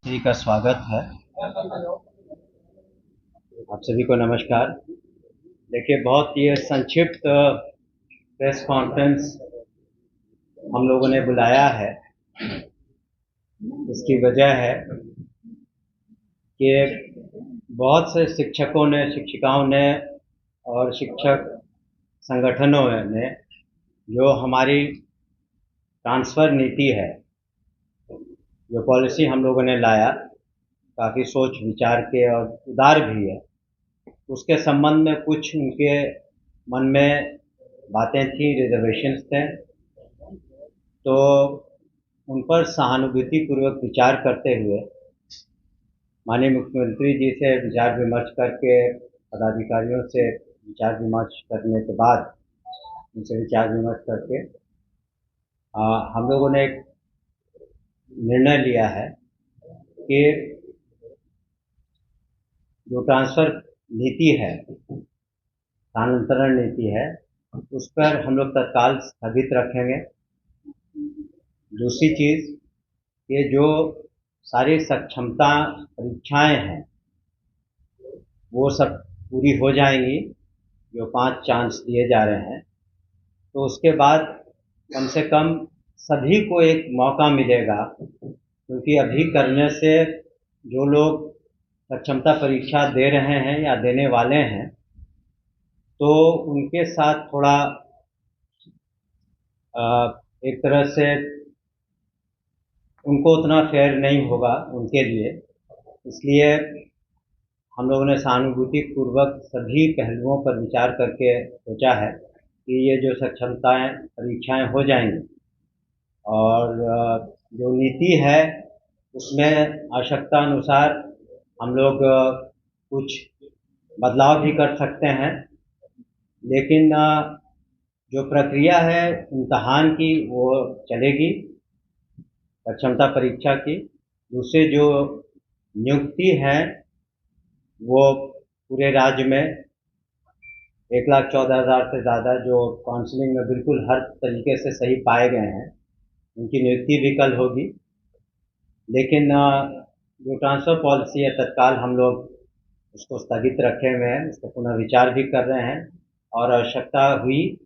सभी का स्वागत है। आप सभी को नमस्कार। देखिए, बहुत ये संक्षिप्त प्रेस कॉन्फ्रेंस हम लोगों ने बुलाया है। इसकी वजह है कि बहुत से शिक्षकों ने, शिक्षिकाओं ने और शिक्षक संगठनों ने जो हमारी ट्रांसफ़र नीति है, जो पॉलिसी हम लोगों ने लाया, काफ़ी सोच विचार के और उदार भी है, उसके संबंध में कुछ उनके मन में बातें थी, रिजर्वेशंस थे। तो उन पर सहानुभूतिपूर्वक विचार करते हुए माननीय मुख्यमंत्री जी से विचार विमर्श करके, पदाधिकारियों से विचार विमर्श करने के बाद, उनसे विचार विमर्श करके हम लोगों ने एक निर्णय लिया है कि जो ट्रांसफ़र नीति है, स्थानांतरण नीति है, उस पर हम लोग तत्काल स्थगित रखेंगे। दूसरी चीज़, ये जो सारी सक्षमता परीक्षाएं हैं वो सब पूरी हो जाएंगी, जो 5 चांस दिए जा रहे हैं। तो उसके बाद कम से कम सभी को एक मौका मिलेगा, क्योंकि अभी करने से जो लोग सक्षमता परीक्षा दे रहे हैं या देने वाले हैं, तो उनके साथ थोड़ा एक तरह से उनको उतना फेयर नहीं होगा उनके लिए। इसलिए हम लोगों ने सहानुभूतिपूर्वक सभी पहलुओं पर विचार करके सोचा है कि ये जो सक्षमताएं परीक्षाएं हो जाएंगी, और जो नीति है उसमें आवश्यकता अनुसार हम लोग कुछ बदलाव भी कर सकते हैं। लेकिन जो प्रक्रिया है इम्तहान की वो चलेगी, सक्षमता परीक्षा की। दूसरे जो नियुक्ति है वो पूरे राज्य में 1,14,000 से ज़्यादा जो काउंसलिंग में बिल्कुल हर तरीके से सही पाए गए हैं, उनकी नियुक्ति भी कल होगी। लेकिन जो ट्रांसफ़र पॉलिसी है, तत्काल हम लोग उसको स्थगित रखे हुए हैं, उसका पुनः विचार भी कर रहे हैं, और आवश्यकता हुई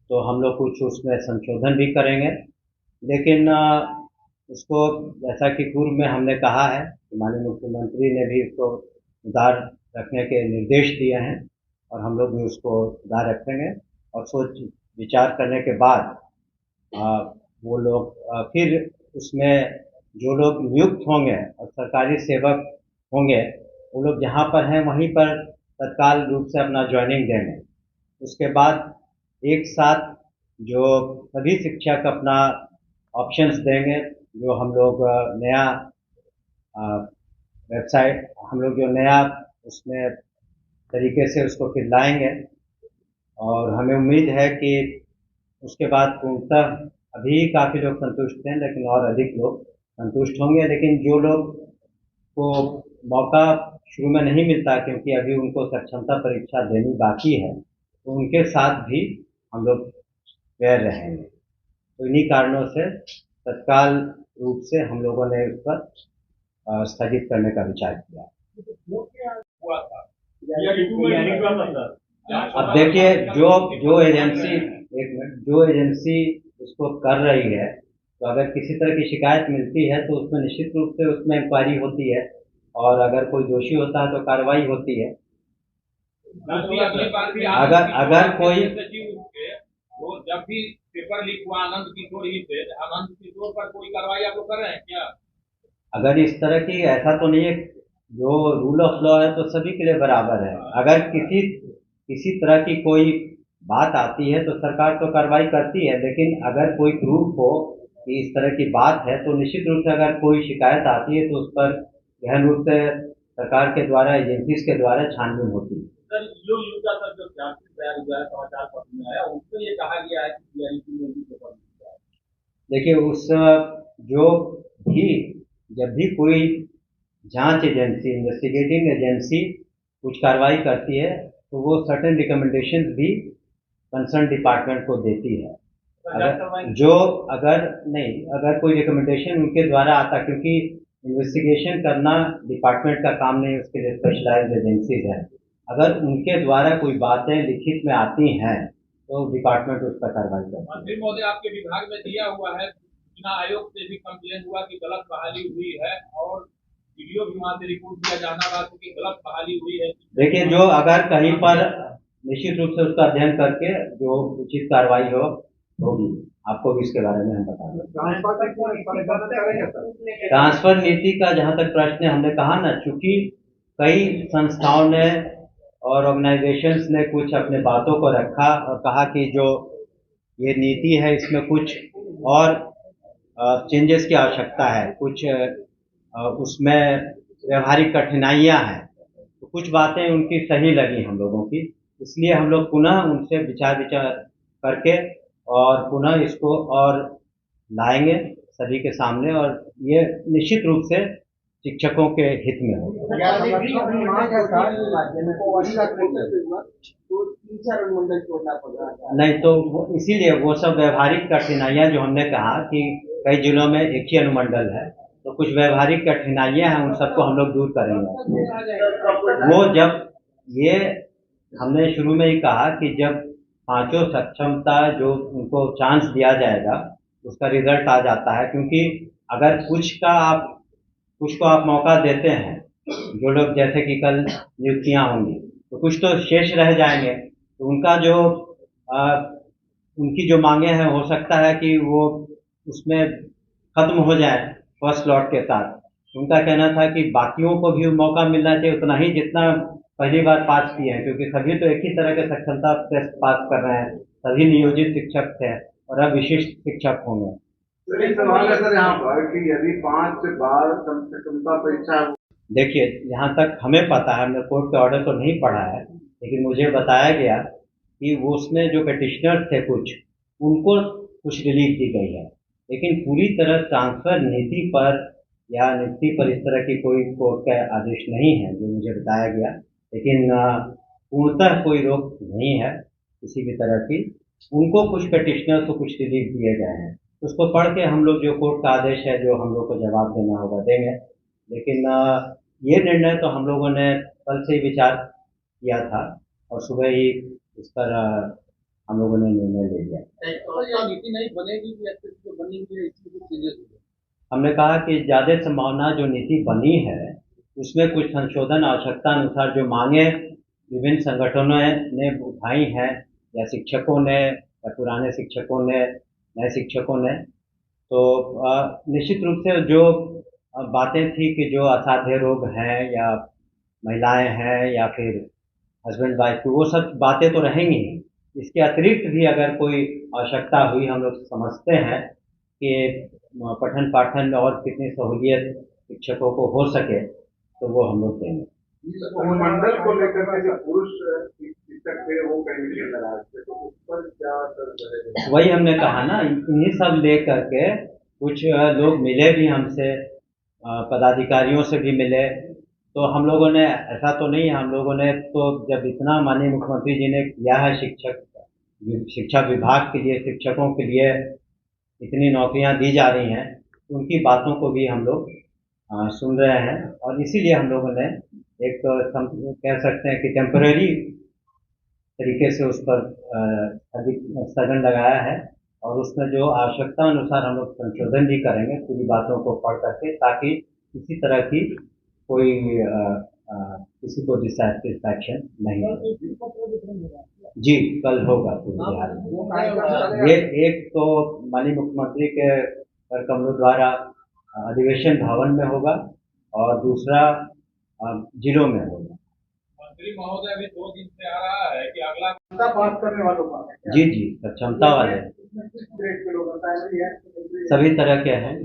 तो हम लोग कुछ उसमें संशोधन भी करेंगे। लेकिन उसको, जैसा कि पूर्व में हमने कहा है कि माननीय मुख्यमंत्री ने भी उसको सुधार रखने के निर्देश दिए हैं, और हम लोग भी उसको सुधार रखेंगे। और सोच विचार करने के बाद वो लोग फिर उसमें जो लोग नियुक्त होंगे और सरकारी सेवक होंगे, वो लोग जहाँ पर हैं वहीं पर तत्काल रूप से अपना ज्वाइनिंग देंगे। उसके बाद एक साथ जो सभी शिक्षक अपना ऑप्शंस देंगे, जो हम लोग नया वेबसाइट, हम लोग जो नया उसमें तरीके से उसको फिर लाएंगे, और हमें उम्मीद है कि उसके बाद पूर्णतः, अभी काफ़ी लोग संतुष्ट हैं लेकिन और अधिक लोग संतुष्ट होंगे। लेकिन जो लोग को मौका शुरू में नहीं मिलता, क्योंकि अभी उनको सक्षमता परीक्षा देनी बाकी है, तो उनके साथ भी हम लोग फेयर रहेंगे। तो इन्हीं कारणों से तत्काल रूप से हम लोगों ने उस पर स्थगित करने का विचार किया। अब देखिए, जो एजेंसी इसको कर रही है, तो अगर किसी तरह की शिकायत मिलती है तो उसमें निश्चित रूप से उसमें इंक्वायरी होती है, और अगर कोई दोषी होता है तो कार्रवाई होती है। अगर कोई, तो जब भी पेपर लीक हुआ आनंद किशोर ही से, आनंद किशोर पर कोई कार्रवाई आप लोग कर रहे हैं क्या? अगर इस तरह की, ऐसा तो नहीं है, जो रूल ऑफ लॉ है तो सभी के लिए बराबर है। अगर किसी तरह की कोई बात आती है तो सरकार तो कार्रवाई करती है, लेकिन अगर कोई प्रूफ हो कि इस तरह की बात है, तो निश्चित रूप से अगर कोई शिकायत आती है तो उस पर गहन रूप से सरकार के द्वारा, एजेंसीज के द्वारा छानबीन होती है। सर, जो युवता सर जो तैयार हुआ है, समाचार पत्र में आया, उसमें ये कहा गया है कि सीआईसी में भी पेपर लीक हुआ है। देखिए, जो भी, जब भी कोई जांच एजेंसी, इन्वेस्टिगेटिंग एजेंसी कुछ कार्रवाई करती है, तो वो सर्टेन रिकमेंडेशंस भी कंसर्न डिपार्टमेंट को देती है। अगर कोई रिकमेंडेशन उनके द्वारा आता, क्योंकि इन्वेस्टिगेशन करना डिपार्टमेंट का काम नहीं, उसके लिए स्पेशलाइज्ड एजेंसीज हैं। अगर उनके द्वारा कोई बातें लिखित में आती हैं तो डिपार्टमेंट उस पर कार्रवाई करता है। मंत्री महोदय, आपके विभाग में दिया हुआ है, चुनाव आयोग से भी कंप्लेन हुआ कि गलत बहाली हुई है और वीडियो भी वहां से रिपोर्ट दिया जाना रहा कि गलत बहाली हुई है। देखिए, जो अगर कहीं पर निश्चित रूप से उसका अध्ययन करके जो उचित कार्रवाई होगी, आपको भी इसके बारे में हम बता दें। ट्रांसफर नीति का जहां तक प्रश्न है, हमने कहा ना, चूंकि कई संस्थाओं ने और ऑर्गेनाइजेशंस ने कुछ अपने बातों को रखा और कहा कि जो ये नीति है इसमें कुछ और चेंजेस की आवश्यकता है, कुछ उसमें व्यवहारिक कठिनाइयां हैं, तो कुछ बातें उनकी सही लगी हम लोगों की, इसलिए हम लोग पुनः उनसे विचार करके और पुनः इसको और लाएंगे सभी के सामने, और ये निश्चित रूप से शिक्षकों के हित में होगा। नहीं तो इसीलिए वो सब व्यवहारिक कठिनाइयां जो हमने कहा कि कई जिलों में एक ही अनुमंडल है, तो कुछ व्यवहारिक कठिनाइयां हैं, उन सबको हम लोग दूर करेंगे। वो जब ये हमने शुरू में ही कहा कि जब पांचों सक्षमता जो उनको चांस दिया जाएगा उसका रिजल्ट आ जाता है, क्योंकि अगर कुछ को आप मौका देते हैं, जो लोग जैसे कि कल नियुक्तियां होंगी तो कुछ तो शेष रह जाएंगे, तो उनका जो उनकी जो मांगे हैं हो सकता है कि वो उसमें खत्म हो जाए फर्स्ट लॉट के साथ। उनका कहना था कि बाकियों को भी मौका मिलना चाहिए उतना ही जितना पहली बार पास किए हैं, क्योंकि सभी तो एक ही तरह के सक्षमता टेस्ट पास कर रहे हैं, सभी नियोजित शिक्षक थे और अब विशिष्ट शिक्षक होंगे। सवाल है सर यहाँ पर कि यदि 5 बार सक्षमता परीक्षा, देखिए, जहाँ तक हमें पता है, हमने कोर्ट के ऑर्डर तो नहीं पढ़ा है, लेकिन मुझे बताया गया कि वो उसमें जो पेटिशनर थे कुछ, उनको कुछ रिलीफ दी गई है, लेकिन पूरी तरह ट्रांसफर नीति पर या नियुक्ति पर इस तरह की कोई कोर्ट का आदेश नहीं है जो मुझे बताया गया, लेकिन पूर्णतः कोई रोक नहीं है किसी भी तरह की। उनको कुछ पेटिशनर्स को कुछ रिलीफ दिए गए हैं, उसको पढ़ के हम लोग जो कोर्ट का आदेश है जो हम लोग को जवाब देना होगा देंगे, लेकिन ये निर्णय तो हम लोगों ने कल से ही विचार किया था और सुबह ही इस पर हम लोगों ने निर्णय ले लिया। नीति नहीं बनेगी, जो बनी हुई है इसमें कुछ चेंजेस होंगे। हमने कहा कि ज़्यादा संभावना जो नीति बनी है उसमें कुछ संशोधन आवश्यकता अनुसार जो मांगे विभिन्न संगठनों ने उठाई हैं, या शिक्षकों ने या पुराने शिक्षकों ने, नए शिक्षकों ने, तो निश्चित रूप से जो बातें थी कि जो असाध्य रोग हैं या महिलाएं हैं या फिर हस्बैंड वाइफ की, वो सब बातें तो रहेंगी ही। इसके अतिरिक्त भी अगर कोई आवश्यकता हुई, हम लोग समझते हैं कि पठन पाठन में और कितनी सहूलियत शिक्षकों को हो सके, तो वो हम लोग देंगे। अनुमंडल को लेकर के जो पुरुष शिक्षक थे वो कहीं नाराज थे, तो उस पर क्या? वही हमने कहा ना, इन्हीं सब लेकर के कुछ लोग मिले भी हमसे, पदाधिकारियों से भी मिले, तो हम लोगों ने, ऐसा तो नहीं है, हम लोगों ने तो जब इतना माननीय मुख्यमंत्री जी ने किया है शिक्षा विभाग के लिए, शिक्षकों के लिए इतनी नौकरियां दी जा रही हैं, तो उनकी बातों को भी हम लोग सुन रहे हैं, और इसीलिए हम लोगों ने एक कह सकते हैं कि टेम्पररी तरीके से उस पर स्थगन लगाया है, और उसमें जो आवश्यकता अनुसार हम लोग संशोधन भी करेंगे पूरी बातों को पढ़ करके, ताकि किसी तरह की कोई किसी को डिससैटिस्फैक्शन नहीं हो। जी, कल होगा पूरे बिहार में। ये एक तो माननीय मुख्यमंत्री के कर कमलों द्वारा अधिवेशन भवन में होगा और दूसरा जिलों में होगा। मंत्री महोदय अभी 2 दिन से आ रहा है कि अगला बात करने वालों का जी सक्षमता वाले सभी तरह के हैं,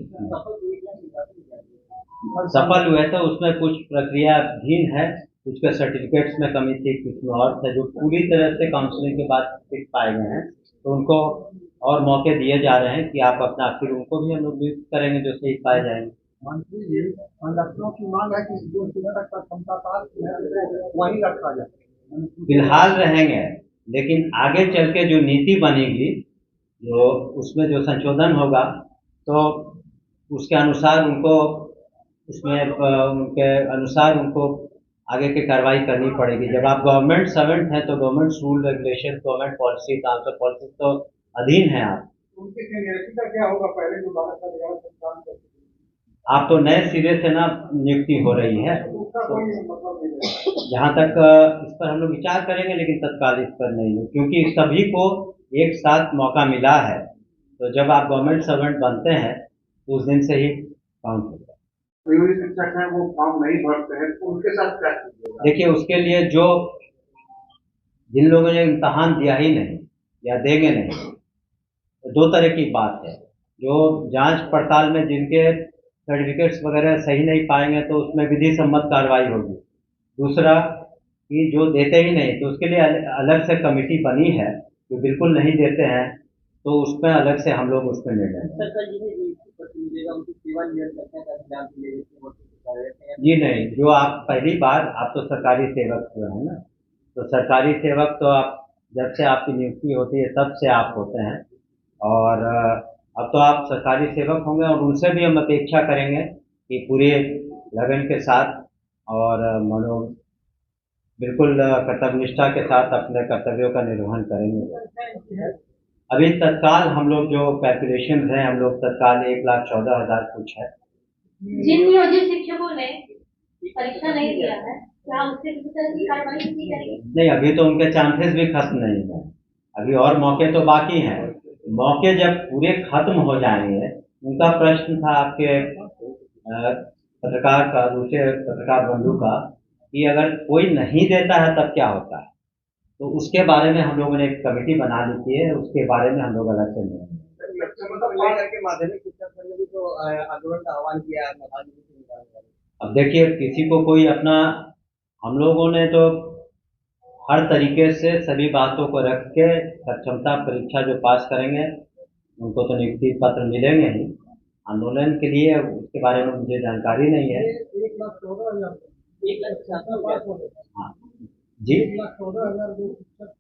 सफल हुए थे, उसमें कुछ प्रक्रियाधीन है, कुछ के सर्टिफिकेट्स में कमी थी, कुछ में और थे, जो पूरी तरह से काउंसलिंग के बाद फिट पाए गए हैं, तो उनको और मौके दिए जा रहे हैं कि आप अपना, फिर उनको भी हम लोग नियुक्त करेंगे जो सही पाए जाएंगे। मंत्री जी, संगठनों की मांग है कि जो शिक्षक का क्षमता पास वही रखा जाए। फिलहाल रहेंगे, लेकिन आगे चल के जो नीति बनेगी, जो उसमें जो संशोधन होगा, तो उसके अनुसार उनको उसमें उनके अनुसार उनको आगे की कार्रवाई करनी पड़ेगी। जब आप गवर्नमेंट सर्वेंट हैं तो government rule regulation, government policy, transfer policy तो अधीन हैं आप। उनकी सीनियरिटी का क्या होगा? पहले जो 12 साल 11 साल काम करते थे, आप तो नए सिरे से ना नियुक्ति हो रही है, उसका तो कोई मतलब नहीं है। जहाँ तक इस पर हम लोग विचार करेंगे, लेकिन तत्काल इस पर नहीं है, क्योंकि सभी को एक साथ मौका मिला है। तो जब आप गवर्नमेंट सर्वेंट बनते हैं तो उस दिन से ही काउंट होता है। प्राइमरी शिक्षक हैं, वो फॉर्म नहीं भरते हैं, तो उनके साथ क्या कीजिएगा? देखिए, उसके लिए जो जिन लोगों ने इम्तहान दिया ही नहीं या देंगे नहीं, तो दो तरह की बात है। जो जांच पड़ताल में जिनके सर्टिफिकेट्स वगैरह सही नहीं पाएंगे तो उसमें विधि सम्मत कार्रवाई होगी। दूसरा कि जो देते ही नहीं, तो उसके लिए अलग से कमेटी बनी है। जो बिल्कुल नहीं देते हैं तो उसमें अलग से हम लोग उस पर निर्णय लेंगे। सर, कल जिन्हें नियुक्ति पत्र मिलेगा उनकी सेवा निरंतरता का एग्जाम के लिए जी नहीं, जो आप पहली बार, आप तो सरकारी सेवक हुए हैं ना, तो सरकारी सेवक तो आप जब से आपकी नियुक्ति होती है तब से आप होते हैं, और अब तो आप सरकारी सेवक होंगे, और उनसे भी हम अपेक्षा करेंगे कि पूरे लगन के साथ और मनो बिल्कुल कर्तव्यनिष्ठा के साथ अपने कर्तव्यों का निर्वहन करेंगे। अभी तत्काल हम लोग जो कैलकुलेशन हैं, हम लोग तत्काल 1,14,000 कुछ है। जिन नियोजित शिक्षकों ने परीक्षा नहीं दिया है, क्या उससे किसी तरह की कार्रवाई की जाएगी? नहीं, अभी तो उनके चांसेस भी खत्म नहीं है, अभी और मौके तो बाकी हैं। मौके जब पूरे खत्म हो जाएंगे, उनका प्रश्न था आपके पत्रकार का, दूसरे पत्रकार बंधु का, कि अगर कोई नहीं देता है तब क्या होता है, तो उसके बारे में हम लोगों ने एक कमेटी बना ली है, उसके बारे में हम लोग अलग से नहीं। करके माध्यमिक शिक्षा संघ ने भी तो आंदोलन का आह्वान किया है। अब देखिए, किसी को कोई अपना, हम लोगों ने तो हर तरीके से सभी बातों को रख के सक्षमता परीक्षा जो पास करेंगे उनको तो नियुक्ति पत्र मिलेंगे ही। आंदोलन के लिए उसके बारे में मुझे जानकारी नहीं है। 1,14,000 हाँ जी, 1,14,000 जो शिक्षक